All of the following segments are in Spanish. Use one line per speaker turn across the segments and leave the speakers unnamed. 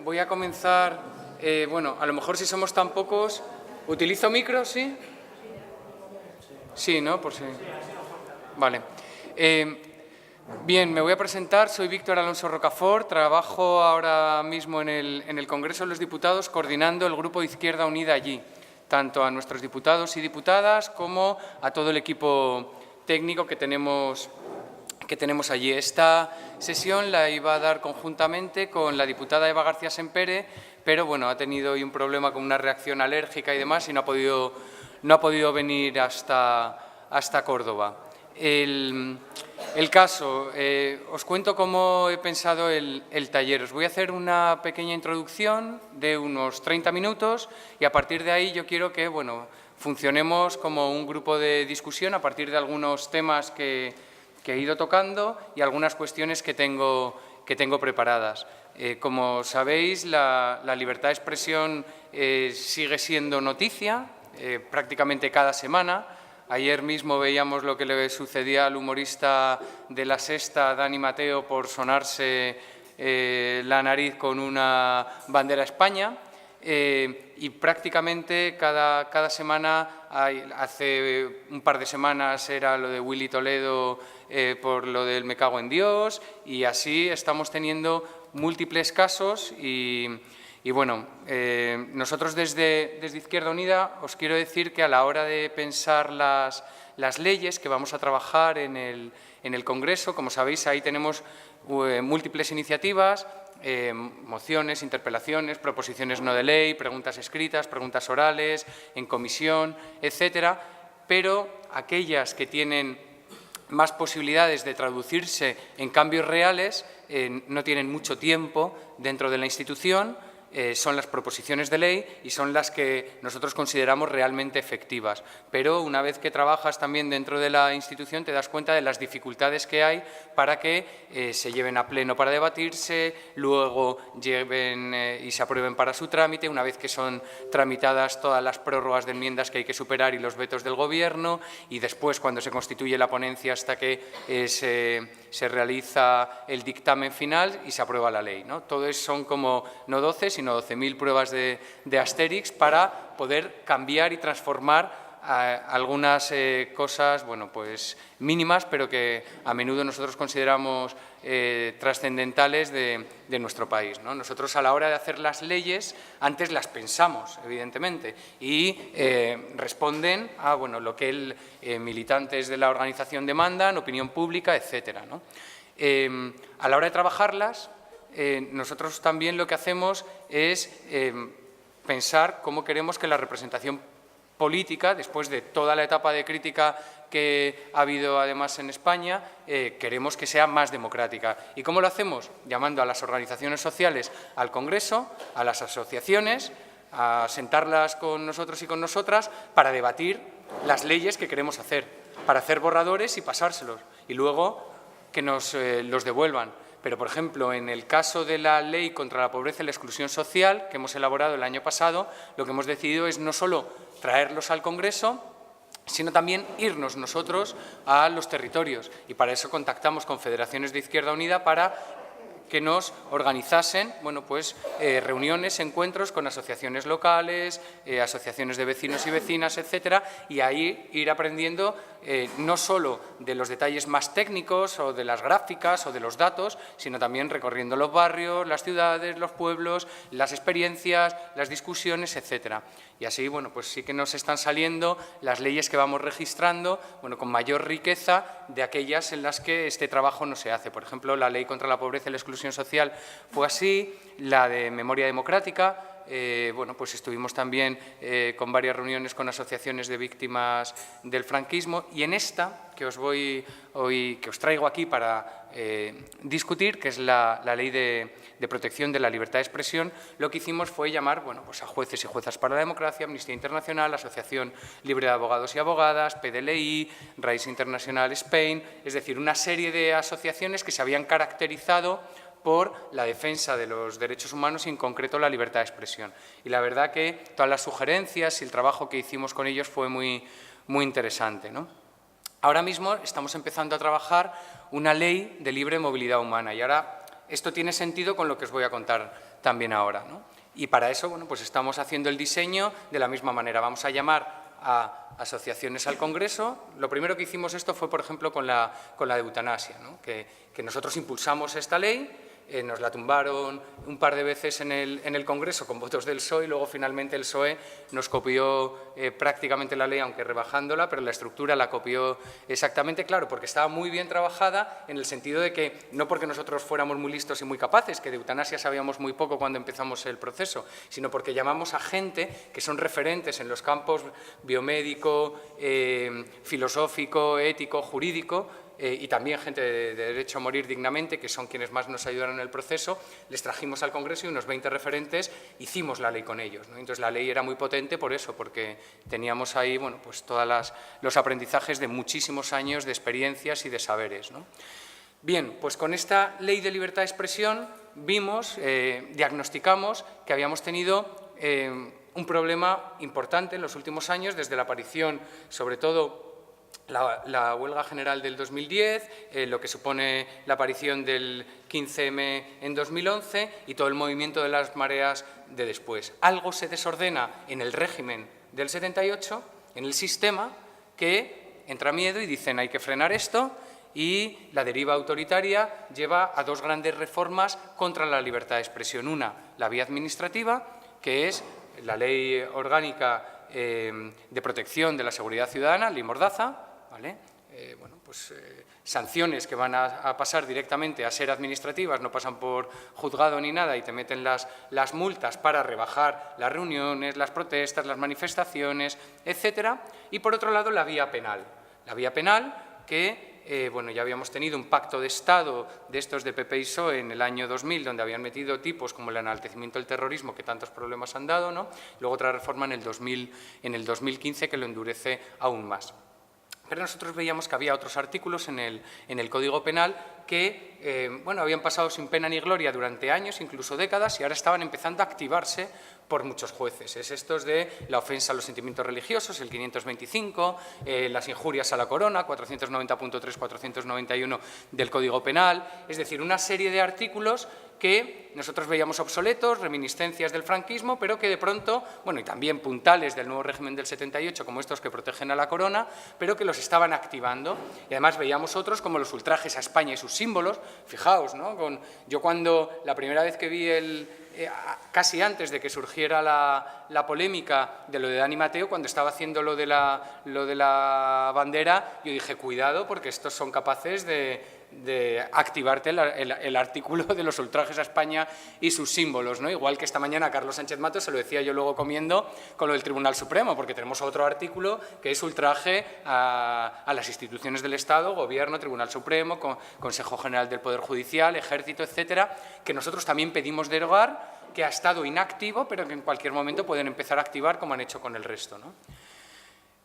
voy a comenzar, bueno, a lo mejor si somos tan pocos, ¿utilizo micro, sí? Sí, ¿no? Por si... Vale. Bien, me voy a presentar, soy Víctor Alonso Rocafort, trabajo ahora mismo en el Congreso de los Diputados coordinando el Grupo de Izquierda Unida allí, tanto a nuestros diputados y diputadas como a todo el equipo técnico que tenemos allí. Esta sesión la iba a dar conjuntamente con la diputada Eva García Sempere, pero bueno, ha tenido hoy un problema con una reacción alérgica y demás y no ha podido venir hasta Córdoba. El caso, os cuento cómo he pensado el taller. Os voy a hacer una pequeña introducción de unos 30 minutos y a partir de ahí yo quiero que funcionemos como un grupo de discusión a partir de algunos temas que he ido tocando y algunas cuestiones que tengo preparadas. Como sabéis, la libertad de expresión sigue siendo noticia prácticamente cada semana. Ayer mismo veíamos lo que le sucedía al humorista de La Sexta, Dani Mateo, por sonarse la nariz con una bandera España. Y prácticamente cada semana, hace un par de semanas era lo de Willy Toledo por lo del me cago en Dios, y así estamos teniendo múltiples casos y bueno, nosotros desde Izquierda Unida os quiero decir que a la hora de pensar las leyes que vamos a trabajar en el Congreso, como sabéis, ahí tenemos múltiples iniciativas, mociones, interpelaciones, proposiciones no de ley, preguntas escritas, preguntas orales, en comisión, etcétera, pero aquellas que tienen más posibilidades de traducirse en cambios reales no tienen mucho tiempo dentro de la institución. Son las proposiciones de ley y son las que nosotros consideramos realmente efectivas. Pero una vez que trabajas también dentro de la institución te das cuenta de las dificultades que hay para que se lleven a pleno para debatirse, luego lleven y se aprueben para su trámite, una vez que son tramitadas todas las prórrogas de enmiendas que hay que superar y los vetos del Gobierno, y después cuando se constituye la ponencia hasta que se realiza el dictamen final y se aprueba la ley, ¿no? Todo eso son como no 12, sino 12.000 pruebas de Asterix para poder cambiar y transformar algunas cosas, bueno, pues mínimas, pero que a menudo nosotros consideramos trascendentales de nuestro país, ¿no? Nosotros a la hora de hacer las leyes, antes las pensamos, evidentemente, y responden a lo que militantes de la organización demandan, opinión pública, etcétera, ¿no? A la hora de trabajarlas, nosotros también lo que hacemos es pensar cómo queremos que la representación política, después de toda la etapa de crítica que ha habido además en España, queremos que sea más democrática. ¿Y cómo lo hacemos? Llamando a las organizaciones sociales al Congreso, a las asociaciones, a sentarlas con nosotros y con nosotras para debatir las leyes que queremos hacer, para hacer borradores y pasárselos, y luego que nos los devuelvan. Pero, por ejemplo, en el caso de la Ley contra la Pobreza y la Exclusión Social, que hemos elaborado el año pasado, lo que hemos decidido es no solo traerlos al Congreso, sino también irnos nosotros a los territorios. Y para eso contactamos con federaciones de Izquierda Unida para que nos organizasen reuniones, encuentros con asociaciones locales, asociaciones de vecinos y vecinas, etcétera, y ahí ir aprendiendo no solo de los detalles más técnicos o de las gráficas o de los datos, sino también recorriendo los barrios, las ciudades, los pueblos, las experiencias, las discusiones, etcétera. Y así, pues sí que nos están saliendo las leyes que vamos registrando, con mayor riqueza de aquellas en las que este trabajo no se hace. Por ejemplo, la Ley contra la Pobreza y la Exclusión Social fue así, la de Memoria Democrática. Pues estuvimos también con varias reuniones con asociaciones de víctimas del franquismo, y en esta que os traigo aquí para discutir, que es la Ley de Protección de la Libertad de Expresión, lo que hicimos fue llamar a jueces y juezas para la democracia, Amnistía Internacional, Asociación Libre de Abogados y Abogadas, PDLI, Rights International Spain, es decir, una serie de asociaciones que se habían caracterizado por la defensa de los derechos humanos y, en concreto, la libertad de expresión. Y la verdad que todas las sugerencias y el trabajo que hicimos con ellos fue muy interesante, ¿no? Ahora mismo estamos empezando a trabajar una ley de libre movilidad humana y ahora esto tiene sentido con lo que os voy a contar también ahora, ¿no? Y para eso, bueno, pues estamos haciendo el diseño de la misma manera. Vamos a llamar a asociaciones al Congreso. Lo primero que hicimos esto fue, por ejemplo, con la de eutanasia, ¿no? que nosotros impulsamos esta ley, nos la tumbaron un par de veces en el Congreso con votos del PSOE y luego finalmente el PSOE nos copió prácticamente la ley, aunque rebajándola, pero la estructura la copió exactamente, claro, porque estaba muy bien trabajada en el sentido de que, no porque nosotros fuéramos muy listos y muy capaces, que de eutanasia sabíamos muy poco cuando empezamos el proceso, sino porque llamamos a gente que son referentes en los campos biomédico, filosófico, ético, jurídico, y también gente de derecho a morir dignamente, que son quienes más nos ayudaron en el proceso, les trajimos al Congreso y unos 20 referentes hicimos la ley con ellos, ¿no? Entonces la ley era muy potente por eso, porque teníamos ahí, bueno, pues todos los aprendizajes de muchísimos años de experiencias y de saberes, ¿no? Bien, pues con esta ley de libertad de expresión vimos, diagnosticamos que habíamos tenido un problema importante en los últimos años, desde la aparición, sobre todo, la huelga general del 2010, lo que supone la aparición del 15M en 2011 y todo el movimiento de las mareas de después. Algo se desordena en el régimen del 78, en el sistema, que entra miedo y dicen hay que frenar esto, y la deriva autoritaria lleva a dos grandes reformas contra la libertad de expresión. Una, la vía administrativa, que es la Ley Orgánica de Protección de la Seguridad Ciudadana, Ley Mordaza, ¿vale? Bueno, pues sanciones que van a pasar directamente a ser administrativas, no pasan por juzgado ni nada y te meten las multas para rebajar las reuniones, las protestas, las manifestaciones, etcétera. Y por otro lado, la vía penal. La vía penal que, bueno, ya habíamos tenido un pacto de Estado de estos de PP y PSOE en el año 2000, donde habían metido tipos como el enaltecimiento del terrorismo, que tantos problemas han dado, ¿no? Luego otra reforma en el 2015 que lo endurece aún más. Pero nosotros veíamos que había otros artículos en el Código Penal que, bueno, habían pasado sin pena ni gloria durante años, incluso décadas, y ahora estaban empezando a activarse por muchos jueces. Es estos de la ofensa a los sentimientos religiosos, el 525, las injurias a la corona, 490.3, 491 del Código Penal, es decir, una serie de artículos que nosotros veíamos obsoletos, reminiscencias del franquismo, pero que de pronto, bueno, y también puntales del nuevo régimen del 78, como estos que protegen a la corona, pero que los estaban activando. Y además veíamos otros como los ultrajes a España y sus símbolos. Fijaos, ¿no? Yo cuando la primera vez que vi casi antes de que surgiera la polémica de lo de Dani Mateo, cuando estaba haciendo lo de la bandera, yo dije, cuidado, porque estos son capaces de activarte el artículo de los ultrajes a España y sus símbolos, ¿no? Igual que esta mañana a Carlos Sánchez Mato se lo decía yo luego comiendo con lo del Tribunal Supremo, porque tenemos otro artículo que es ultraje a las instituciones del Estado, Gobierno, Tribunal Supremo, Consejo General del Poder Judicial, Ejército, etcétera, que nosotros también pedimos derogar, que ha estado inactivo, pero que en cualquier momento pueden empezar a activar como han hecho con el resto, ¿no?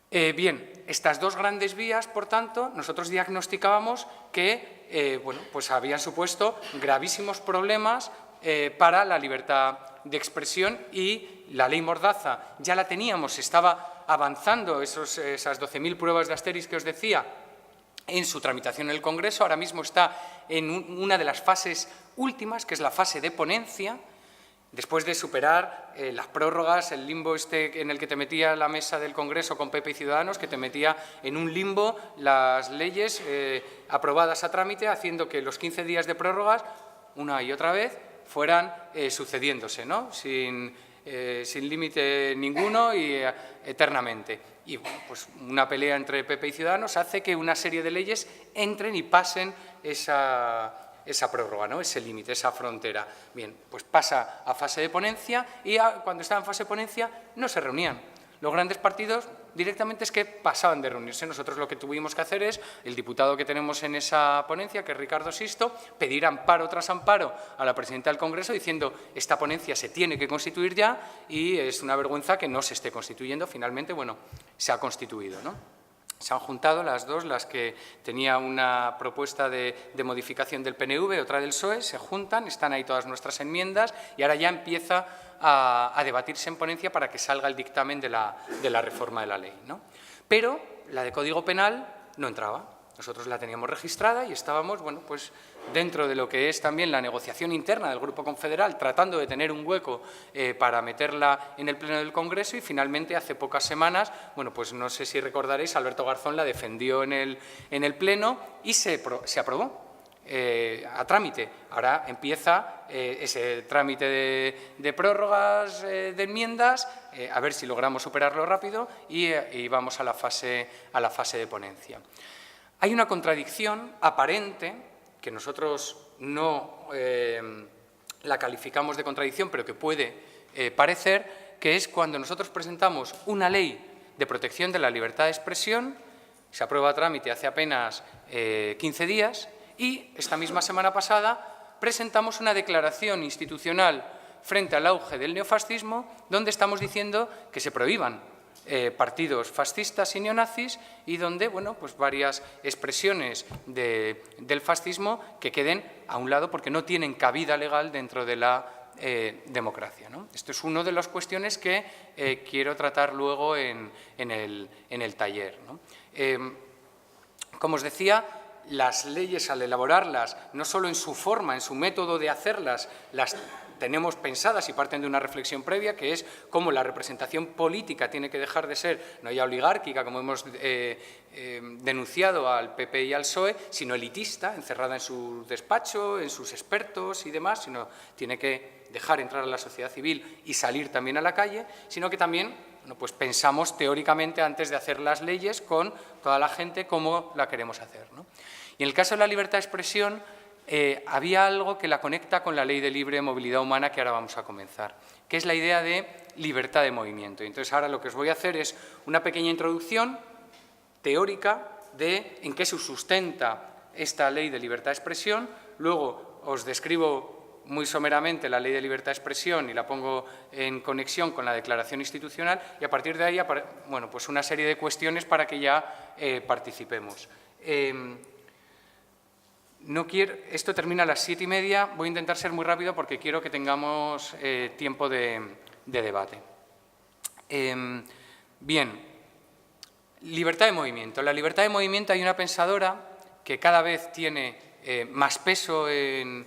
Bien, estas dos grandes vías, por tanto, nosotros diagnosticábamos que bueno, pues habían supuesto gravísimos problemas para la libertad de expresión, y la ley Mordaza ya la teníamos, estaba avanzando esas 12.000 pruebas de Asteris que os decía en su tramitación en el Congreso. Ahora mismo está en una de las fases últimas, que es la fase de ponencia. Después de superar las prórrogas, el limbo este en el que te metía la mesa del Congreso con PP y Ciudadanos, que te metía en un limbo las leyes aprobadas a trámite, haciendo que los 15 días de prórrogas, una y otra vez, fueran sucediéndose, ¿no? Sin límite ninguno y eternamente. Y bueno, pues una pelea entre PP y Ciudadanos hace que una serie de leyes entren y pasen esa prórroga, ¿no? Ese límite, esa frontera. Bien, pues pasa a fase de ponencia y cuando estaba en fase de ponencia no se reunían. Los grandes partidos directamente es que pasaban de reunirse. Nosotros lo que tuvimos que hacer es, el diputado que tenemos en esa ponencia, que es Ricardo Sisto, pedir amparo tras amparo a la presidenta del Congreso diciendo esta ponencia se tiene que constituir ya y es una vergüenza que no se esté constituyendo. Finalmente, bueno, se ha constituido, ¿no? Se han juntado las dos, las que tenía una propuesta de modificación del PNV, otra del PSOE, se juntan, están ahí todas nuestras enmiendas y ahora ya empieza a debatirse en ponencia para que salga el dictamen de la reforma de la ley, ¿no? Pero la de Código Penal no entraba. Nosotros la teníamos registrada y estábamos, bueno, pues dentro de lo que es también la negociación interna del Grupo Confederal, tratando de tener un hueco para meterla en el Pleno del Congreso, y finalmente hace pocas semanas, bueno, pues no sé si recordaréis, Alberto Garzón la defendió en el Pleno y se aprobó a trámite. Ahora empieza ese trámite de prórrogas de enmiendas, a ver si logramos superarlo rápido y vamos a la fase de ponencia. Hay una contradicción aparente, que nosotros no la calificamos de contradicción, pero que puede parecer, que es cuando nosotros presentamos una ley de protección de la libertad de expresión, se aprueba a trámite hace apenas 15 días, y esta misma semana pasada presentamos una declaración institucional frente al auge del neofascismo, donde estamos diciendo que se prohíban partidos fascistas y neonazis, y donde, bueno, pues varias expresiones del fascismo que queden a un lado porque no tienen cabida legal dentro de la democracia, ¿no? Esto es una de las cuestiones que quiero tratar luego en el taller, ¿no? Como os decía, las leyes, al elaborarlas, no solo en su forma, en su método de hacerlas, las tenemos pensadas y parten de una reflexión previa, que es cómo la representación política tiene que dejar de ser no ya oligárquica, como hemos denunciado al PP y al PSOE, sino elitista, encerrada en su despacho, en sus expertos y demás, sino tiene que dejar entrar a la sociedad civil y salir también a la calle, sino que también, bueno, pues pensamos teóricamente antes de hacer las leyes con toda la gente cómo la queremos hacer, ¿no? Y en el caso de la libertad de expresión, había algo que la conecta con la Ley de Libre Movilidad Humana, que ahora vamos a comenzar, que es la idea de libertad de movimiento. Y entonces ahora lo que os voy a hacer es una pequeña introducción teórica de en qué se sustenta esta Ley de Libertad de Expresión. Luego os describo muy someramente la Ley de Libertad de Expresión y la pongo en conexión con la Declaración Institucional, y a partir de ahí, bueno, pues una serie de cuestiones para que ya participemos. Esto termina a las 7:30, voy a intentar ser muy rápido porque quiero que tengamos tiempo de debate. Bien, libertad de movimiento. La libertad de movimiento, hay una pensadora que cada vez tiene más peso en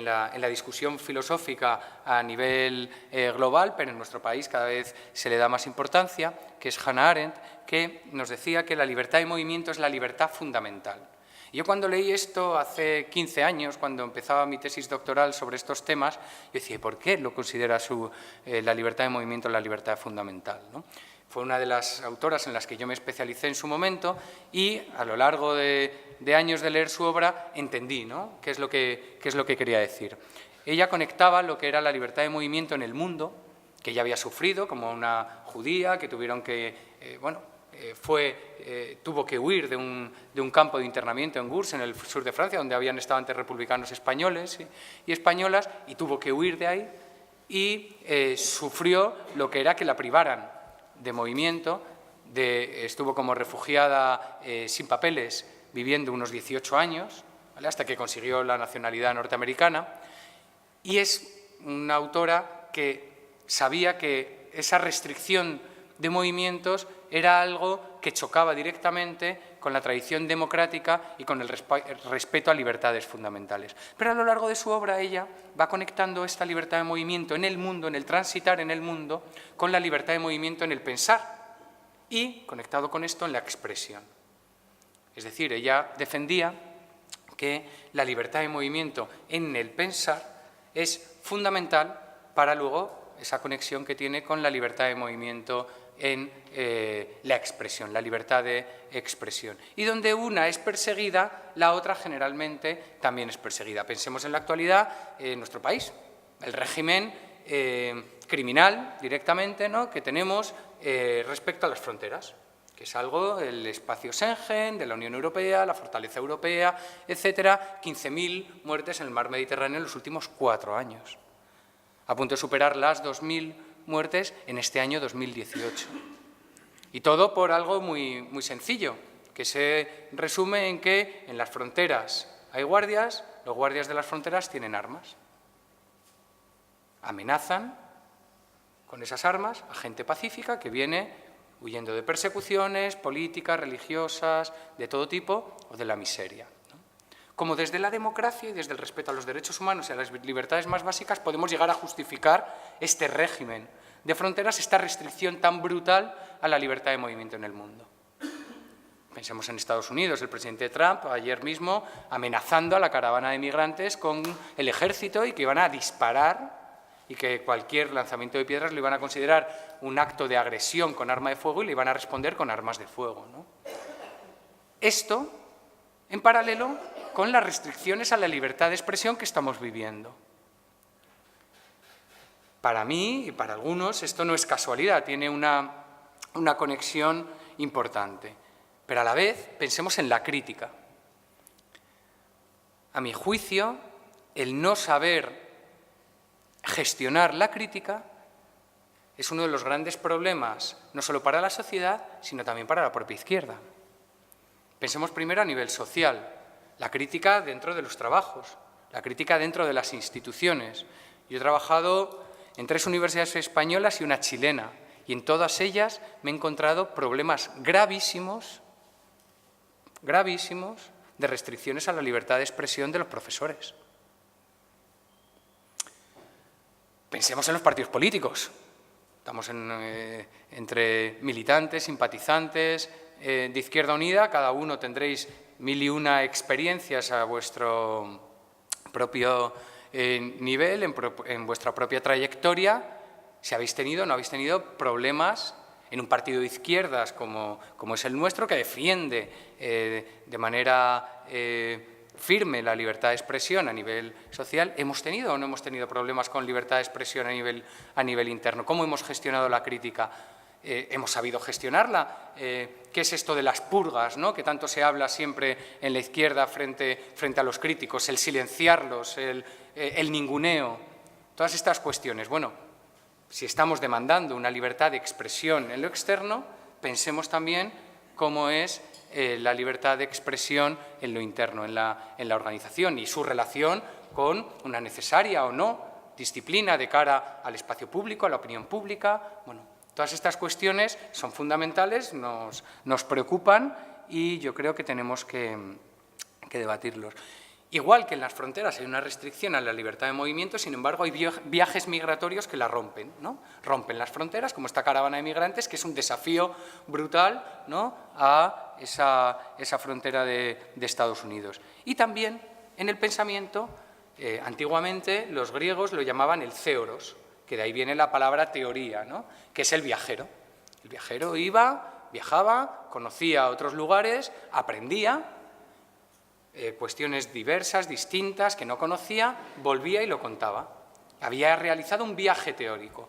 la discusión filosófica a nivel global, pero en nuestro país cada vez se le da más importancia, que es Hannah Arendt, que nos decía que la libertad de movimiento es la libertad fundamental. Yo cuando leí esto hace 15 años, cuando empezaba mi tesis doctoral sobre estos temas, yo decía, ¿por qué lo considera la libertad de movimiento la libertad fundamental, ¿no? Fue una de las autoras en las que yo me especialicé en su momento, y a lo largo de años de leer su obra entendí, ¿no?, qué es lo que quería decir. Ella conectaba lo que era la libertad de movimiento en el mundo, que ella había sufrido como una judía, que tuvieron que, tuvo que huir de un campo de internamiento en Gurs, en el sur de Francia, donde habían estado antes republicanos españoles y españolas, y tuvo que huir de ahí, y sufrió lo que era que la privaran de movimiento, estuvo como refugiada sin papeles, viviendo unos 18 años, ¿vale?, hasta que consiguió la nacionalidad norteamericana, y es una autora que sabía que esa restricción de movimientos era algo que chocaba directamente con la tradición democrática y con el respeto a libertades fundamentales. Pero a lo largo de su obra ella va conectando esta libertad de movimiento en el mundo, en el transitar en el mundo, con la libertad de movimiento en el pensar y, conectado con esto, en la expresión. Es decir, ella defendía que la libertad de movimiento en el pensar es fundamental para luego esa conexión que tiene con la libertad de movimiento en la expresión, la libertad de expresión. Y donde una es perseguida, la otra generalmente también es perseguida. Pensemos en la actualidad en nuestro país, el régimen criminal directamente, ¿no?, que tenemos respecto a las fronteras, que es algo, el espacio Schengen, de la Unión Europea, la fortaleza europea, etcétera, 15.000 muertes en el mar Mediterráneo en los últimos 4 años, a punto de superar las 2.000 muertes en este año 2018. Y todo por algo muy, muy sencillo, que se resume en que en las fronteras hay guardias, los guardias de las fronteras tienen armas. Amenazan con esas armas a gente pacífica que viene huyendo de persecuciones políticas, religiosas, de todo tipo, o de la miseria. Como desde la democracia y desde el respeto a los derechos humanos y a las libertades más básicas podemos llegar a justificar este régimen de fronteras, esta restricción tan brutal a la libertad de movimiento en el mundo. Pensemos en Estados Unidos, el presidente Trump ayer mismo amenazando a la caravana de migrantes con el ejército y que iban a disparar y que cualquier lanzamiento de piedras lo iban a considerar un acto de agresión con arma de fuego y le iban a responder con armas de fuego, ¿no? Esto en paralelo con las restricciones a la libertad de expresión que estamos viviendo. Para mí y para algunos esto no es casualidad, tiene una conexión importante. Pero a la vez pensemos en la crítica. A mi juicio, el no saber gestionar la crítica es uno de los grandes problemas, no solo para la sociedad, sino también para la propia izquierda. Pensemos primero a nivel social, la crítica dentro de los trabajos, la crítica dentro de las instituciones. Yo he trabajado en 3 universidades españolas y una chilena, y en todas ellas me he encontrado problemas gravísimos de restricciones a la libertad de expresión de los profesores. Pensemos en los partidos políticos. Estamos entre militantes, simpatizantes de Izquierda Unida, cada uno tendréis 1001 experiencias a vuestro propio nivel, en vuestra propia trayectoria, si habéis tenido o no habéis tenido problemas en un partido de izquierdas como es el nuestro, que defiende de manera firme la libertad de expresión a nivel social. ¿Hemos tenido o no hemos tenido problemas con libertad de expresión a nivel interno? ¿Cómo hemos gestionado la crítica? ¿Hemos sabido gestionarla? ¿Qué es esto de las purgas, ¿no?, que tanto se habla siempre en la izquierda frente a los críticos? El silenciarlos, el ninguneo, todas estas cuestiones. Bueno, si estamos demandando una libertad de expresión en lo externo, pensemos también cómo es la libertad de expresión en lo interno, en la organización, y su relación con una necesaria o no disciplina de cara al espacio público, a la opinión pública. Bueno, todas estas cuestiones son fundamentales, nos preocupan y yo creo que tenemos que debatirlos. Igual que en las fronteras hay una restricción a la libertad de movimiento, sin embargo, hay viajes migratorios que la rompen, ¿no? Rompen las fronteras, como esta caravana de migrantes, que es un desafío brutal, ¿no?, a esa frontera de Estados Unidos. Y también en el pensamiento, antiguamente los griegos lo llamaban el theoros, que de ahí viene la palabra teoría, ¿no?, que es el viajero. El viajero viajaba, conocía otros lugares, aprendía cuestiones diversas, distintas, que no conocía, volvía y lo contaba. Había realizado un viaje teórico.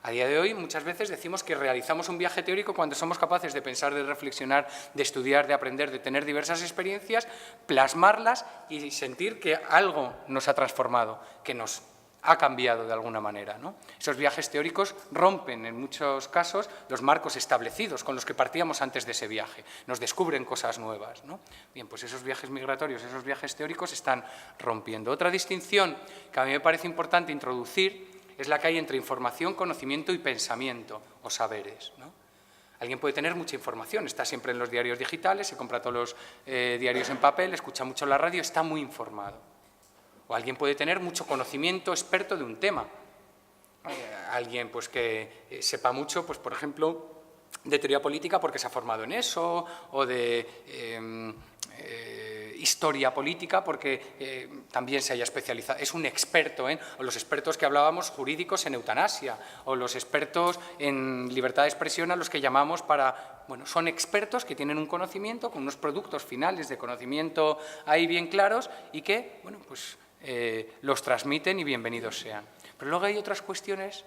A día de hoy muchas veces decimos que realizamos un viaje teórico cuando somos capaces de pensar, de reflexionar, de estudiar, de aprender, de tener diversas experiencias, plasmarlas y sentir que algo nos ha transformado, que nos ha cambiado de alguna manera, ¿no? Esos viajes teóricos rompen en muchos casos los marcos establecidos con los que partíamos antes de ese viaje, nos descubren cosas nuevas, ¿no? Bien, pues esos viajes migratorios, esos viajes teóricos están rompiendo. Otra distinción que a mí me parece importante introducir es la que hay entre información, conocimiento y pensamiento o saberes, ¿no? Alguien puede tener mucha información, está siempre en los diarios digitales, se compra todos los diarios en papel, escucha mucho la radio, está muy informado. O alguien puede tener mucho conocimiento experto de un tema. Alguien pues, que sepa mucho, pues, por ejemplo, de teoría política porque se ha formado en eso, o de historia política porque también se haya especializado. Es un experto, o los expertos que hablábamos jurídicos en eutanasia, o los expertos en libertad de expresión a los que llamamos para... Bueno, son expertos que tienen un conocimiento con unos productos finales de conocimiento ahí bien claros y que, bueno, pues... los transmiten y bienvenidos sean. Pero luego hay otras cuestiones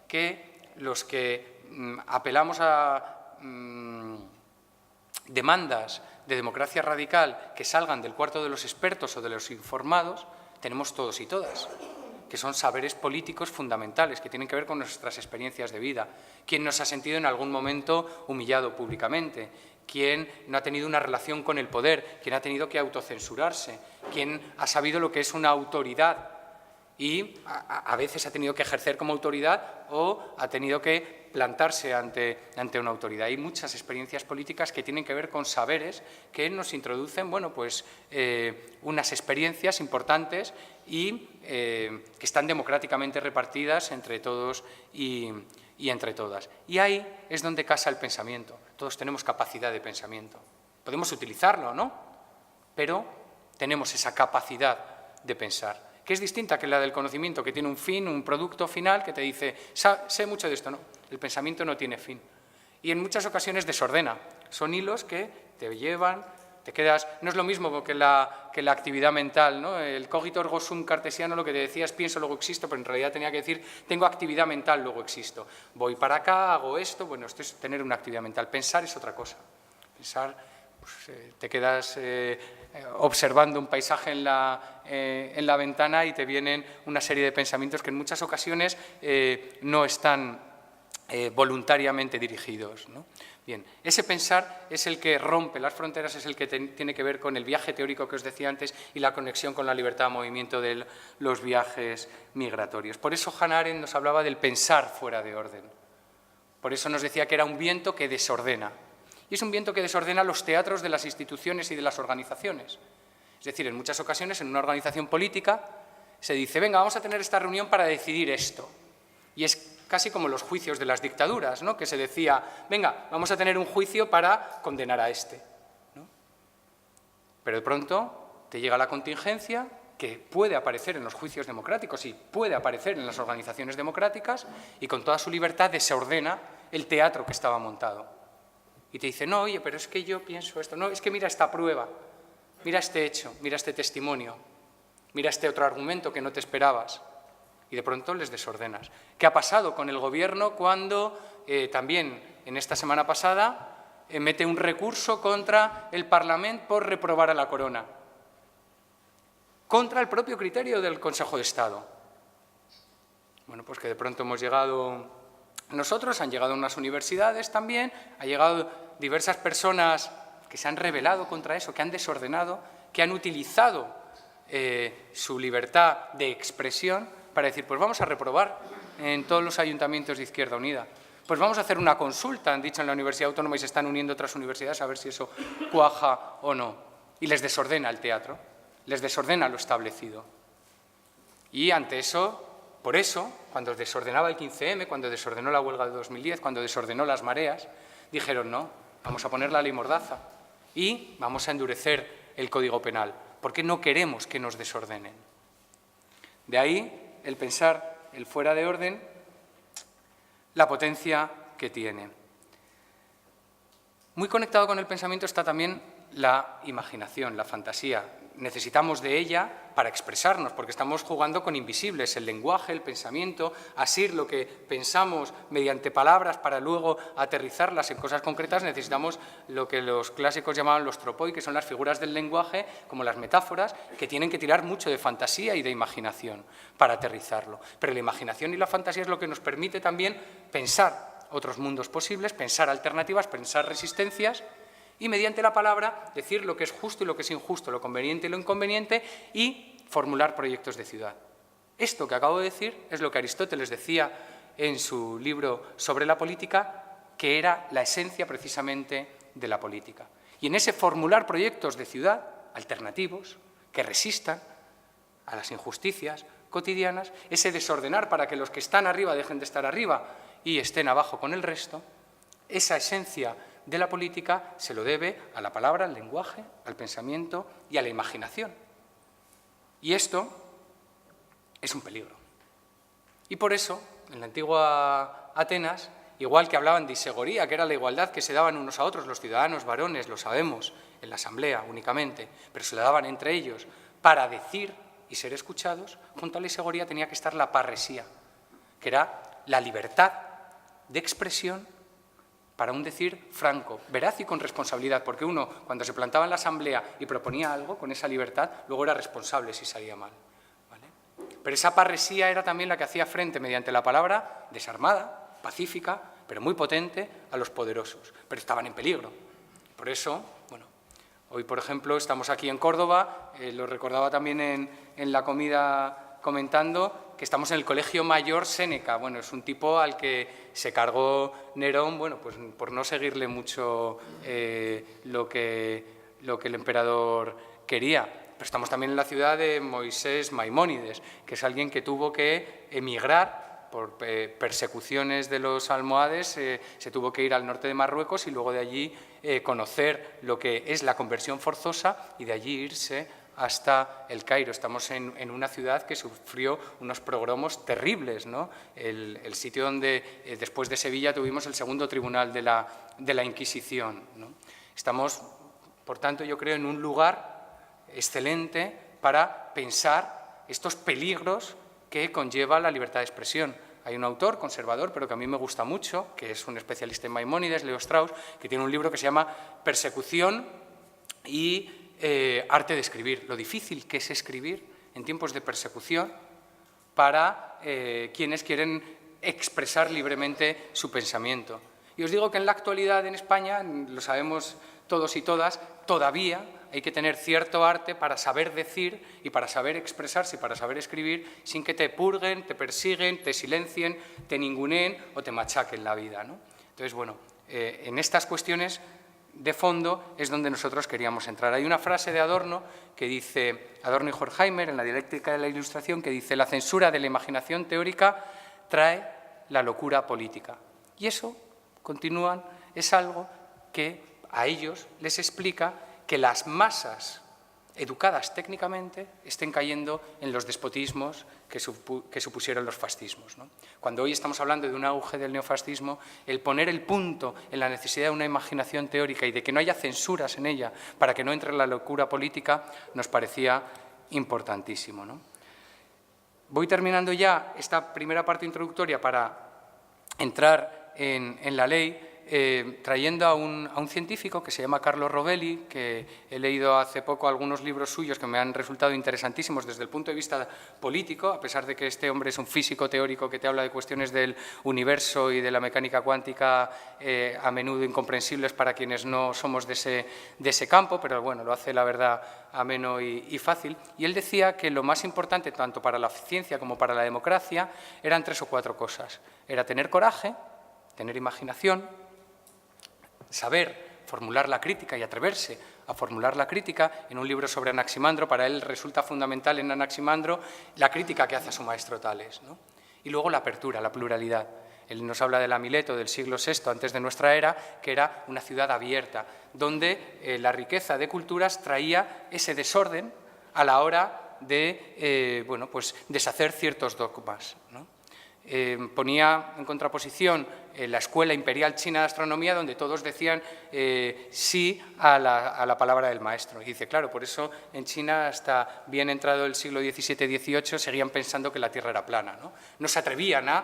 que los que apelamos a demandas de democracia radical que salgan del cuarto de los expertos o de los informados, tenemos todos y todas, que son saberes políticos fundamentales, que tienen que ver con nuestras experiencias de vida. ¿Quién nos ha sentido en algún momento humillado públicamente? ¿Quién no ha tenido una relación con el poder? ¿Quién ha tenido que autocensurarse? ¿Quién ha sabido lo que es una autoridad? Y a veces ha tenido que ejercer como autoridad o ha tenido que plantarse ante una autoridad. Hay muchas experiencias políticas que tienen que ver con saberes que nos introducen, bueno, pues, unas experiencias importantes y que están democráticamente repartidas entre todos y entre todas. Y ahí es donde casa el pensamiento. Todos tenemos capacidad de pensamiento. Podemos utilizarlo, ¿no? Pero tenemos esa capacidad de pensar, que es distinta que la del conocimiento, que tiene un fin, un producto final, que te dice, sé mucho de esto. No, el pensamiento no tiene fin. Y en muchas ocasiones desordena. Son hilos que te llevan, te quedas... No es lo mismo que la actividad mental, ¿no? El cogito ergo sum cartesiano lo que te decía es pienso, luego existo, pero en realidad tenía que decir tengo actividad mental, luego existo. Voy para acá, hago esto, bueno, esto es tener una actividad mental. Pensar es otra cosa. Pensar, pues, te quedas observando un paisaje en la ventana y te vienen una serie de pensamientos que en muchas ocasiones no están voluntariamente dirigidos, ¿no? Bien, ese pensar es el que rompe las fronteras, es el que tiene que ver con el viaje teórico que os decía antes y la conexión con la libertad de movimiento de los viajes migratorios. Por eso Hannah Arendt nos hablaba del pensar fuera de orden. Por eso nos decía que era un viento que desordena. Y es un viento que desordena los teatros de las instituciones y de las organizaciones. Es decir, en muchas ocasiones en una organización política se dice, venga, vamos a tener esta reunión para decidir esto. Y es casi como los juicios de las dictaduras, ¿no? Que se decía, venga, vamos a tener un juicio para condenar a este, ¿no? Pero de pronto te llega la contingencia que puede aparecer en los juicios democráticos y puede aparecer en las organizaciones democráticas y con toda su libertad desordena el teatro que estaba montado. Y te dice, no, oye, pero es que yo pienso esto, no, es que mira esta prueba, mira este hecho, mira este testimonio, mira este otro argumento que no te esperabas. Y de pronto les desordenas. ¿Qué ha pasado con el Gobierno cuando también en esta semana pasada mete un recurso contra el Parlamento por reprobar a la Corona? Contra el propio criterio del Consejo de Estado. Bueno, pues que de pronto hemos llegado nosotros, han llegado unas universidades también, han llegado diversas personas que se han rebelado contra eso, que han desordenado, que han utilizado su libertad de expresión para decir, pues vamos a reprobar en todos los ayuntamientos de Izquierda Unida. Pues vamos a hacer una consulta, han dicho en la Universidad Autónoma, y se están uniendo otras universidades a ver si eso cuaja o no. Y les desordena el teatro, les desordena lo establecido. Y ante eso, por eso, cuando desordenaba el 15M, cuando desordenó la huelga de 2010, cuando desordenó las mareas, dijeron, no, vamos a poner la ley Mordaza y vamos a endurecer el Código Penal, porque no queremos que nos desordenen. De ahí el pensar, el fuera de orden, la potencia que tiene. Muy conectado con el pensamiento está también la imaginación, la fantasía. Necesitamos de ella para expresarnos, porque estamos jugando con invisibles, el lenguaje, el pensamiento, asir lo que pensamos mediante palabras para luego aterrizarlas en cosas concretas. Necesitamos lo que los clásicos llamaban los tropoi, que son las figuras del lenguaje, como las metáforas, que tienen que tirar mucho de fantasía y de imaginación para aterrizarlo. Pero la imaginación y la fantasía es lo que nos permite también pensar otros mundos posibles, pensar alternativas, pensar resistencias, y mediante la palabra decir lo que es justo y lo que es injusto, lo conveniente y lo inconveniente, y formular proyectos de ciudad. Esto que acabo de decir es lo que Aristóteles decía en su libro sobre la política, que era la esencia precisamente de la política. Y en ese formular proyectos de ciudad alternativos que resistan a las injusticias cotidianas, ese desordenar para que los que están arriba dejen de estar arriba y estén abajo con el resto, esa esencia de la política se lo debe a la palabra, al lenguaje, al pensamiento y a la imaginación. Y esto es un peligro. Y por eso, en la antigua Atenas, igual que hablaban de isegoría, que era la igualdad que se daban unos a otros, los ciudadanos varones, lo sabemos, en la asamblea únicamente, pero se la daban entre ellos para decir y ser escuchados, junto a la isegoría tenía que estar la parresía, que era la libertad de expresión para un decir franco, veraz y con responsabilidad, porque uno, cuando se plantaba en la asamblea y proponía algo con esa libertad, luego era responsable si salía mal, ¿vale? Pero esa parresía era también la que hacía frente, mediante la palabra, desarmada, pacífica, pero muy potente, a los poderosos, pero estaban en peligro. Por eso, bueno, hoy, por ejemplo, estamos aquí en Córdoba, lo recordaba también en la comida comentando que estamos en el Colegio Mayor Séneca. Bueno, es un tipo al que se cargó Nerón, bueno, pues por no seguirle mucho lo que el emperador quería. Pero estamos también en la ciudad de Moisés Maimónides, que es alguien que tuvo que emigrar por persecuciones de los almohades, se tuvo que ir al norte de Marruecos y luego de allí conocer lo que es la conversión forzosa y de allí irse hasta el Cairo. Estamos en una ciudad que sufrió unos pogromos terribles, ¿no? El sitio donde, después de Sevilla, tuvimos el segundo tribunal de la Inquisición, ¿no? Estamos, por tanto, yo creo, en un lugar excelente para pensar estos peligros que conlleva la libertad de expresión. Hay un autor conservador, pero que a mí me gusta mucho, que es un especialista en Maimónides, Leo Strauss, que tiene un libro que se llama Persecución y arte de escribir, lo difícil que es escribir en tiempos de persecución para quienes quieren expresar libremente su pensamiento. Y os digo que en la actualidad en España, lo sabemos todos y todas, todavía hay que tener cierto arte para saber decir y para saber expresarse y para saber escribir sin que te purguen, te persiguen, te silencien, te ninguneen o te machaquen la vida, ¿no? Entonces, bueno, en estas cuestiones de fondo es donde nosotros queríamos entrar. Hay una frase de Adorno que dice, Adorno y Horkheimer, en la dialéctica de la Ilustración, que dice: la censura de la imaginación teórica trae la locura política. Y eso, continúan, es algo que a ellos les explica que las masas educadas técnicamente estén cayendo en los despotismos que supusieron los fascismos, ¿no? Cuando hoy estamos hablando de un auge del neofascismo, el poner el punto en la necesidad de una imaginación teórica y de que no haya censuras en ella para que no entre la locura política nos parecía importantísimo, ¿no? Voy terminando ya esta primera parte introductoria para entrar en la ley, trayendo a un científico que se llama Carlo Rovelli, que he leído hace poco algunos libros suyos que me han resultado interesantísimos desde el punto de vista político, a pesar de que este hombre es un físico teórico que te habla de cuestiones del universo y de la mecánica cuántica a menudo incomprensibles para quienes no somos de ese campo, pero bueno, lo hace, la verdad, ameno y fácil. Y él decía que lo más importante, tanto para la ciencia como para la democracia, eran 3 o 4 cosas. Era tener coraje, tener imaginación, saber formular la crítica y atreverse a formular la crítica. En un libro sobre Anaximandro, para él resulta fundamental en Anaximandro la crítica que hace a su maestro Tales, ¿no? Y luego la apertura, la pluralidad. Él nos habla del Mileto del siglo VI antes de nuestra era, que era una ciudad abierta, donde la riqueza de culturas traía ese desorden a la hora de bueno, pues deshacer ciertos dogmas, ¿no? Ponía en contraposición la Escuela Imperial China de Astronomía, donde todos decían sí a la palabra del maestro. Y dice, claro, por eso en China, hasta bien entrado el siglo XVII-XVIII, seguían pensando que la Tierra era plana, ¿no? No se atrevían a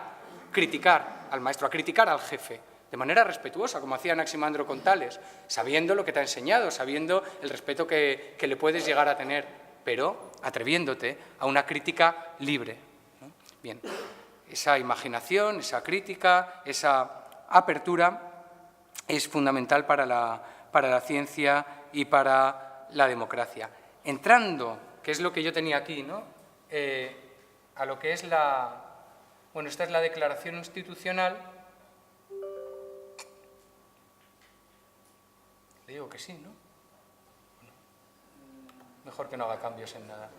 criticar al maestro, a criticar al jefe, de manera respetuosa, como hacía Anaximandro con Tales, sabiendo lo que te ha enseñado, sabiendo el respeto que le puedes llegar a tener, pero atreviéndote a una crítica libre, ¿no? Bien. Esa imaginación, esa crítica, esa apertura es fundamental para la ciencia y para la democracia. Entrando, que es lo que yo tenía aquí, ¿no? A lo que es bueno, esta es la declaración institucional. Le digo que sí, ¿no? Bueno, mejor que no haga cambios en nada.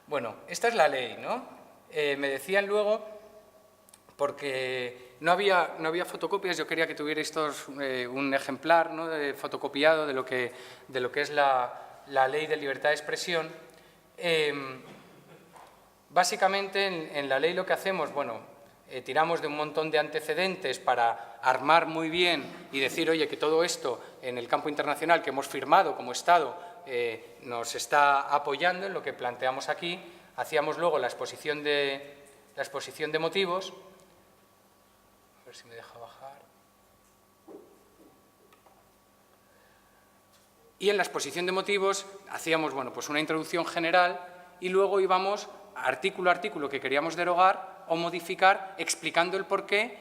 Bueno, esta es la ley, ¿no? Me decían luego, porque no había fotocopias, yo quería que tuvierais todos un ejemplar, ¿no?, fotocopiado de lo que es la ley de libertad de expresión. Básicamente, en la ley lo que hacemos, bueno, tiramos de un montón de antecedentes para armar muy bien y decir, oye, que todo esto en el campo internacional que hemos firmado como Estado nos está apoyando en lo que planteamos aquí. Hacíamos luego la exposición de motivos. A ver si me deja bajar. Y en la exposición de motivos hacíamos, bueno, pues una introducción general y luego íbamos artículo a artículo que queríamos derogar o modificar, explicando el porqué,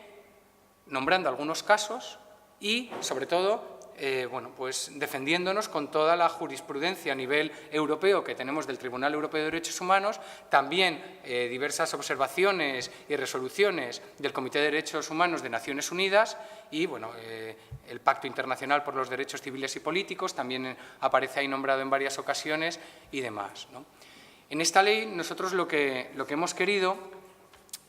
nombrando algunos casos y, sobre todo, bueno, pues defendiéndonos con toda la jurisprudencia a nivel europeo que tenemos del Tribunal Europeo de Derechos Humanos, también diversas observaciones y resoluciones del Comité de Derechos Humanos de Naciones Unidas y, bueno, el Pacto Internacional por los Derechos Civiles y Políticos también aparece ahí nombrado en varias ocasiones y demás, ¿no? En esta ley nosotros lo que hemos querido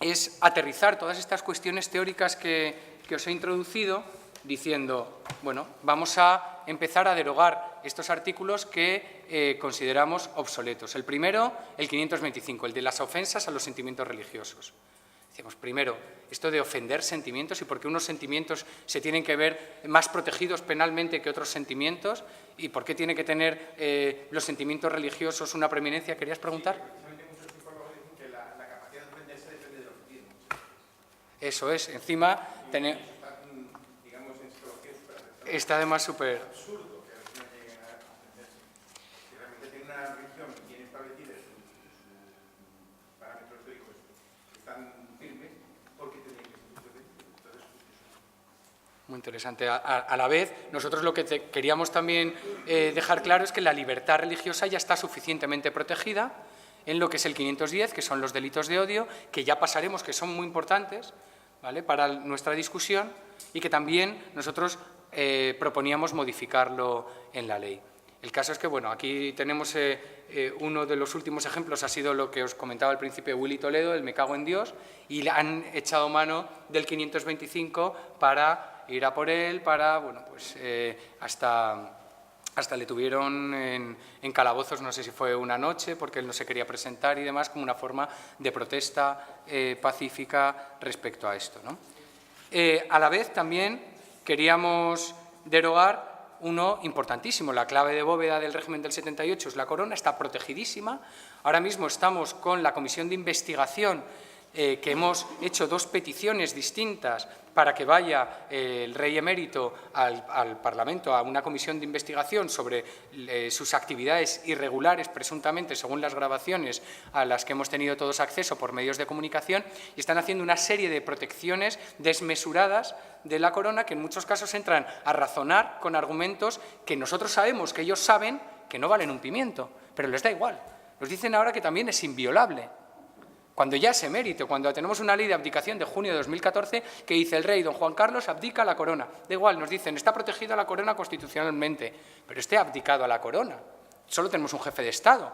es aterrizar todas estas cuestiones teóricas que os he introducido diciendo, bueno, vamos a empezar a derogar estos artículos que consideramos obsoletos. El primero, el 525, el de las ofensas a los sentimientos religiosos. Decíamos, primero, esto de ofender sentimientos y por qué unos sentimientos se tienen que ver más protegidos penalmente que otros sentimientos y por qué tiene que tener los sentimientos religiosos una preeminencia. ¿Querías preguntar?
Que la capacidad de ofender se depende de lo que tiene.
Eso es, encima está además súper
absurdo que no lleguen a ofenderse. Si realmente tiene una religión que tiene establecidos sus parámetros teóricos que están firmes, ¿por qué tendría que ser ofendido?
muy interesante. A la vez, nosotros lo que queríamos también dejar claro es que la libertad religiosa ya está suficientemente protegida en lo que es el 510, que son los delitos de odio, que ya pasaremos, que son muy importantes, ¿vale?, para nuestra discusión, y que también nosotros proponíamos modificarlo en la ley. El caso es que, bueno, aquí tenemos uno de los últimos ejemplos, ha sido lo que os comentaba al principio, Willy Toledo, el me cago en Dios, y le han echado mano del 525 para ir a por él, para, bueno, pues hasta le tuvieron en calabozos, no sé si fue una noche, porque él no se quería presentar y demás, como una forma de protesta pacífica respecto a esto, ¿no? A la vez también queríamos derogar uno importantísimo, la clave de bóveda del régimen del 78 es la corona, está protegidísima. Ahora mismo estamos con la comisión de investigación que hemos hecho dos peticiones distintas para que vaya el rey emérito al Parlamento a una comisión de investigación sobre sus actividades irregulares, presuntamente, según las grabaciones a las que hemos tenido todos acceso por medios de comunicación, y están haciendo una serie de protecciones desmesuradas de la corona que en muchos casos entran a razonar con argumentos que nosotros sabemos, que ellos saben que no valen un pimiento, pero les da igual. Nos dicen ahora que también es inviolable, cuando ya es emérito, cuando tenemos una ley de abdicación de junio de 2014 que dice el rey don Juan Carlos abdica a la corona. Da igual, nos dicen, está protegida la corona constitucionalmente, pero esté abdicado a la corona. Solo tenemos un jefe de Estado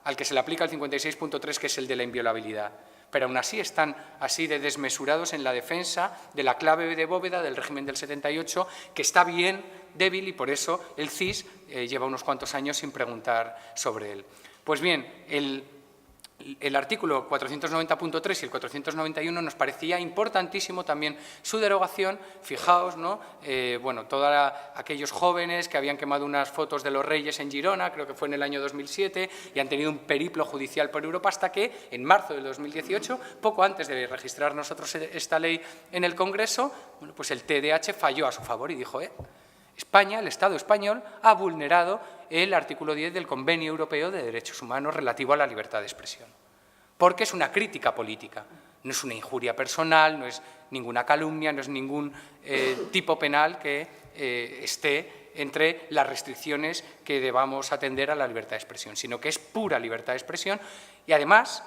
al que se le aplica el 56.3, que es el de la inviolabilidad. Pero aún así están así de desmesurados en la defensa de la clave de bóveda del régimen del 78, que está bien débil y por eso el CIS lleva unos cuantos años sin preguntar sobre él. Pues bien, el artículo 490.3 y el 491 nos parecía importantísimo también su derogación. Fijaos, ¿no? Bueno, todos aquellos jóvenes que habían quemado unas fotos de los reyes en Girona, creo que fue en el año 2007, y han tenido un periplo judicial por Europa hasta que, en marzo del 2018, poco antes de registrar nosotros esta ley en el Congreso, bueno, pues el TDH falló a su favor y dijo, España, el Estado español, ha vulnerado el artículo 10 del Convenio Europeo de Derechos Humanos relativo a la libertad de expresión, porque es una crítica política, no es una injuria personal, no es ninguna calumnia, no es ningún tipo penal que esté entre las restricciones que debamos atender a la libertad de expresión, sino que es pura libertad de expresión y, además,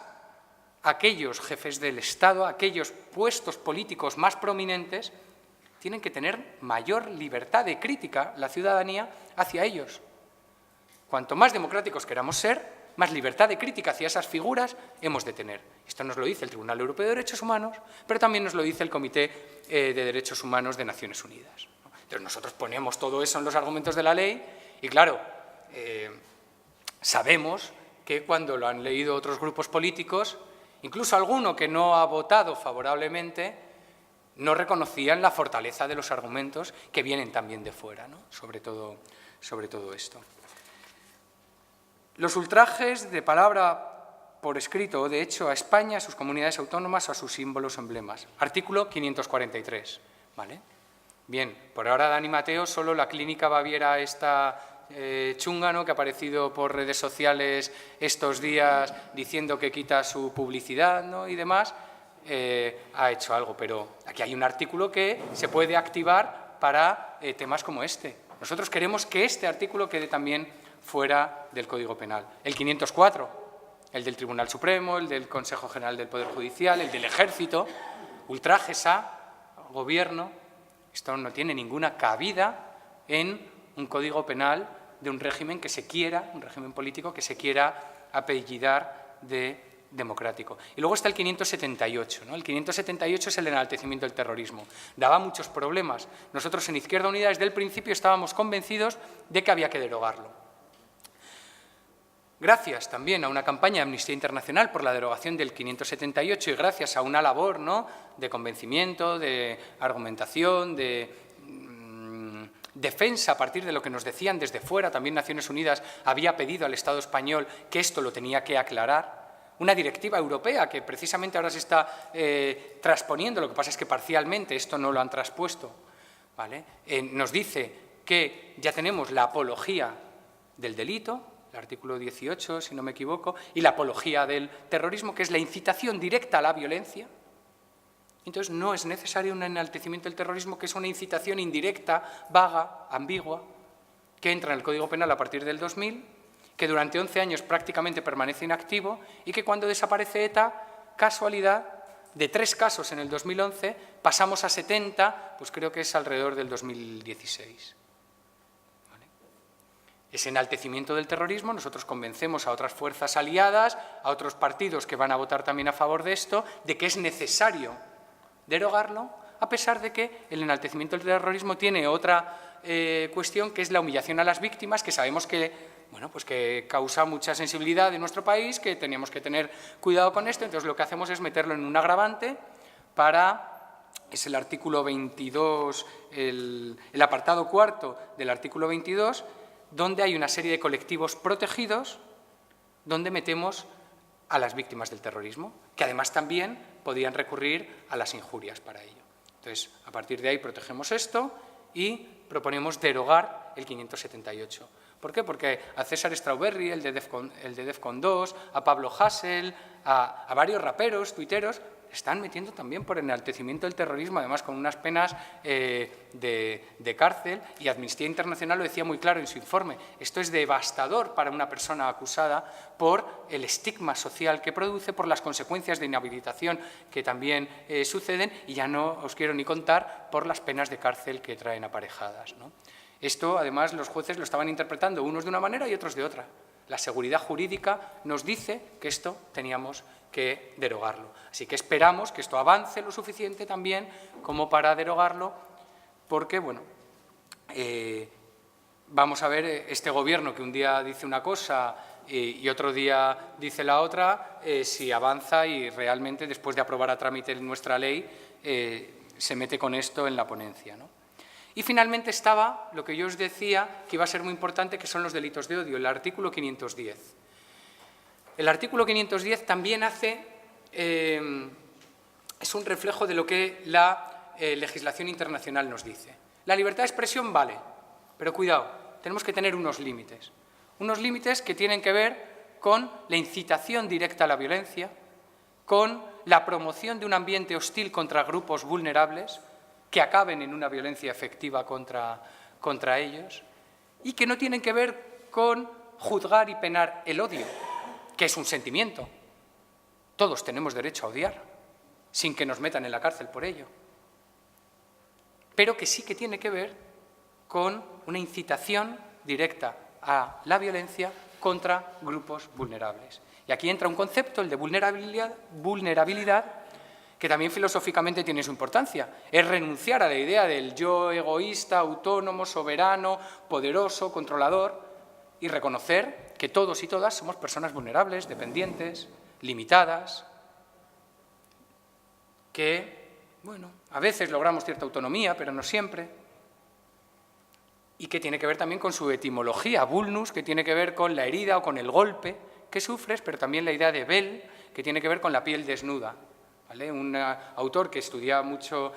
aquellos jefes del Estado, aquellos puestos políticos más prominentes, tienen que tener mayor libertad de crítica la ciudadanía hacia ellos. Cuanto más democráticos queramos ser, más libertad de crítica hacia esas figuras hemos de tener. Esto nos lo dice el Tribunal Europeo de Derechos Humanos, pero también nos lo dice el Comité de Derechos Humanos de Naciones Unidas. Entonces nosotros ponemos todo eso en los argumentos de la ley y, claro, sabemos que cuando lo han leído otros grupos políticos, incluso alguno que no ha votado favorablemente, no reconocían la fortaleza de los argumentos que vienen también de fuera, ¿no? sobre todo esto. Los ultrajes de palabra por escrito o de hecho a España, a sus comunidades autónomas o a sus símbolos o emblemas. Artículo 543. ¿Vale? Bien, por ahora Dani Mateo, solo la clínica Baviera esta chunga, ¿no?, que ha aparecido por redes sociales estos días diciendo que quita su publicidad, ¿no?, y demás, ha hecho algo, pero aquí hay un artículo que se puede activar para temas como este. Nosotros queremos que este artículo quede también fuera del Código Penal. El 504, el del Tribunal Supremo, el del Consejo General del Poder Judicial, el del Ejército, ultrajes a gobierno, esto no tiene ninguna cabida en un Código Penal de un régimen que se quiera, un régimen político que se quiera apellidar de democrático. Y luego está el 578, ¿no? El 578 es el enaltecimiento del terrorismo. Daba muchos problemas. Nosotros en Izquierda Unida desde el principio estábamos convencidos de que había que derogarlo. Gracias también a una campaña de Amnistía Internacional por la derogación del 578 y gracias a una labor, ¿no?, de convencimiento, de argumentación, de defensa a partir de lo que nos decían desde fuera, también Naciones Unidas había pedido al Estado español que esto lo tenía que aclarar. Una directiva europea que precisamente ahora se está transponiendo, lo que pasa es que parcialmente esto no lo han traspuesto, ¿vale? Nos dice que ya tenemos la apología del delito, el artículo 18, si no me equivoco, y la apología del terrorismo, que es la incitación directa a la violencia. Entonces, no es necesario un enaltecimiento del terrorismo, que es una incitación indirecta, vaga, ambigua, que entra en el Código Penal a partir del 2000, que durante 11 años prácticamente permanece inactivo y que cuando desaparece ETA, casualidad, de 3 casos en el 2011, pasamos a 70, pues creo que es alrededor del 2016. ¿Vale? Ese enaltecimiento del terrorismo, nosotros convencemos a otras fuerzas aliadas, a otros partidos que van a votar también a favor de esto, de que es necesario derogarlo, a pesar de que el enaltecimiento del terrorismo tiene otra cuestión, que es la humillación a las víctimas, que sabemos que, bueno, pues que causa mucha sensibilidad en nuestro país, que tenemos que tener cuidado con esto. Entonces, lo que hacemos es meterlo en un agravante es el artículo 22, el apartado cuarto del artículo 22, donde hay una serie de colectivos protegidos, donde metemos a las víctimas del terrorismo, que además también podían recurrir a las injurias para ello. Entonces, a partir de ahí protegemos esto y proponemos derogar el 578. ¿Por qué? Porque a César Strawberry, el de Defcon 2, a Pablo Hasél, a varios raperos, tuiteros, están metiendo también por enaltecimiento del terrorismo, además con unas penas de cárcel, y Amnistía Internacional lo decía muy claro en su informe. Esto es devastador para una persona acusada por el estigma social que produce, por las consecuencias de inhabilitación que también suceden, y ya no os quiero ni contar por las penas de cárcel que traen aparejadas, ¿no? Esto, además, los jueces lo estaban interpretando unos de una manera y otros de otra. La seguridad jurídica nos dice que esto teníamos que derogarlo. Así que esperamos que esto avance lo suficiente también como para derogarlo, porque, bueno, vamos a ver este gobierno que un día dice una cosa y otro día dice la otra, si avanza y realmente, después de aprobar a trámite nuestra ley, se mete con esto en la ponencia, ¿no? Y finalmente estaba lo que yo os decía que iba a ser muy importante, que son los delitos de odio, el artículo 510. El artículo 510 también es un reflejo de lo que la legislación internacional nos dice. La libertad de expresión vale, pero cuidado, tenemos que tener unos límites que tienen que ver con la incitación directa a la violencia, con la promoción de un ambiente hostil contra grupos vulnerables, que acaben en una violencia efectiva contra ellos, y que no tienen que ver con juzgar y penar el odio, que es un sentimiento. Todos tenemos derecho a odiar, sin que nos metan en la cárcel por ello. Pero que sí que tiene que ver con una incitación directa a la violencia contra grupos vulnerables. Y aquí entra un concepto, el de vulnerabilidad, que también filosóficamente tiene su importancia. Es renunciar a la idea del yo egoísta, autónomo, soberano, poderoso, controlador, y reconocer que todos y todas somos personas vulnerables, dependientes, limitadas, que, bueno, a veces logramos cierta autonomía, pero no siempre, y que tiene que ver también con su etimología, vulnus, que tiene que ver con la herida o con el golpe que sufres, pero también la idea de vel, que tiene que ver con la piel desnuda. ¿Vale? Un autor que estudió mucho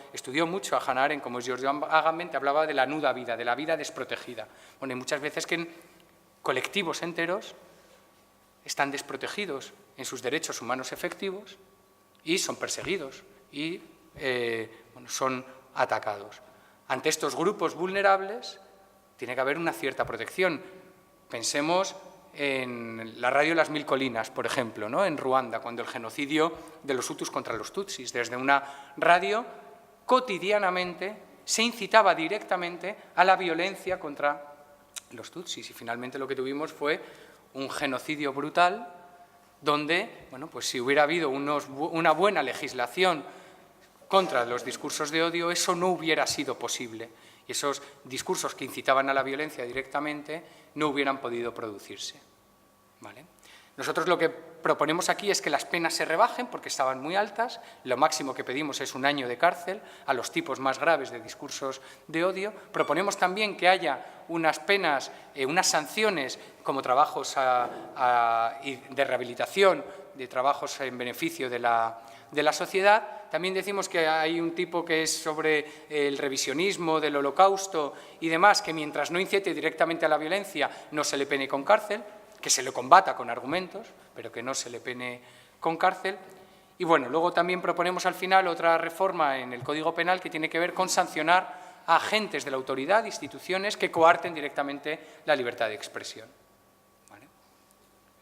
a Hannah Arendt, como es Giorgio Agamben, hablaba de la nuda vida, de la vida desprotegida. Bueno, y muchas veces que colectivos enteros están desprotegidos en sus derechos humanos efectivos y son perseguidos y son atacados. Ante estos grupos vulnerables, tiene que haber una cierta protección. Pensemos en la radio Las Mil Colinas, por ejemplo, ¿no? En Ruanda, cuando el genocidio de los hutus contra los tutsis. Desde una radio, cotidianamente, se incitaba directamente a la violencia contra los tutsis. Y finalmente lo que tuvimos fue un genocidio brutal donde, bueno, pues si hubiera habido una buena legislación contra los discursos de odio, eso no hubiera sido posible. Y esos discursos que incitaban a la violencia directamente no hubieran podido producirse. ¿Vale? Nosotros lo que proponemos aquí es que las penas se rebajen porque estaban muy altas. Lo máximo que pedimos es 1 año de cárcel a los tipos más graves de discursos de odio. Proponemos también que haya unas penas, unas sanciones como trabajos de rehabilitación, de trabajos en beneficio de la sociedad. También decimos que hay un tipo que es sobre el revisionismo del Holocausto y demás, que mientras no incite directamente a la violencia no se le pene con cárcel, que se le combata con argumentos, pero que no se le pene con cárcel. Y bueno, luego también proponemos al final otra reforma en el Código Penal que tiene que ver con sancionar a agentes de la autoridad, instituciones que coarten directamente la libertad de expresión. ¿Vale?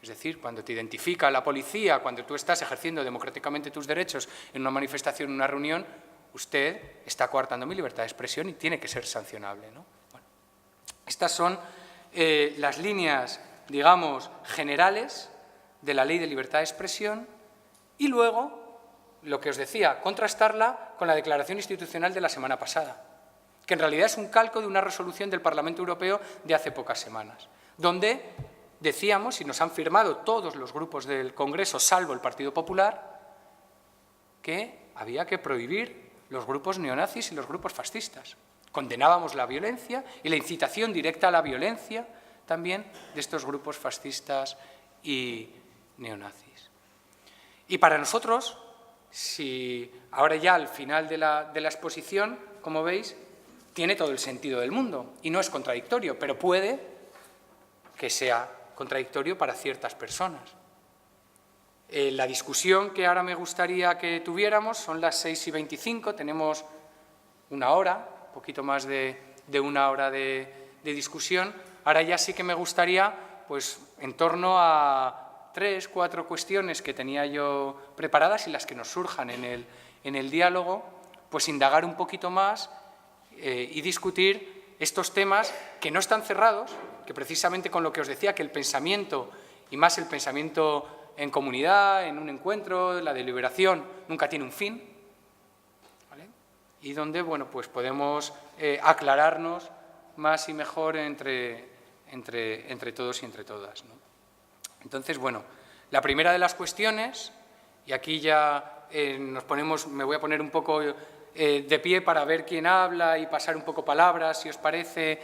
Es decir, cuando te identifica la policía, cuando tú estás ejerciendo democráticamente tus derechos en una manifestación, en una reunión, usted está coartando mi libertad de expresión y tiene que ser sancionable, ¿no? Bueno, estas son las líneas, digamos, generales de la Ley de Libertad de Expresión y luego, lo que os decía, contrastarla con la Declaración Institucional de la semana pasada, que en realidad es un calco de una resolución del Parlamento Europeo de hace pocas semanas, donde decíamos, y nos han firmado todos los grupos del Congreso, salvo el Partido Popular, que había que prohibir los grupos neonazis y los grupos fascistas. Condenábamos la violencia y la incitación directa a la violencia también de estos grupos fascistas y neonazis. Y para nosotros, si ahora ya al final de la exposición, como veis, tiene todo el sentido del mundo y no es contradictorio, pero puede que sea contradictorio para ciertas personas. La discusión que ahora me gustaría que tuviéramos son las 6:25, tenemos 1 hora, un poquito más de 1 hora de discusión. Ahora ya sí que me gustaría, pues, en torno a 3 o 4 cuestiones que tenía yo preparadas y las que nos surjan en el diálogo, pues indagar un poquito más y discutir estos temas que no están cerrados, que precisamente con lo que os decía, que el pensamiento, y más el pensamiento en comunidad, en un encuentro, la deliberación, nunca tiene un fin, ¿vale? Y donde, bueno, pues podemos aclararnos más y mejor entre todos y entre todas, ¿no? Entonces, bueno, la primera de las cuestiones, y aquí ya me voy a poner un poco de pie para ver quién habla y pasar un poco palabras, si os parece,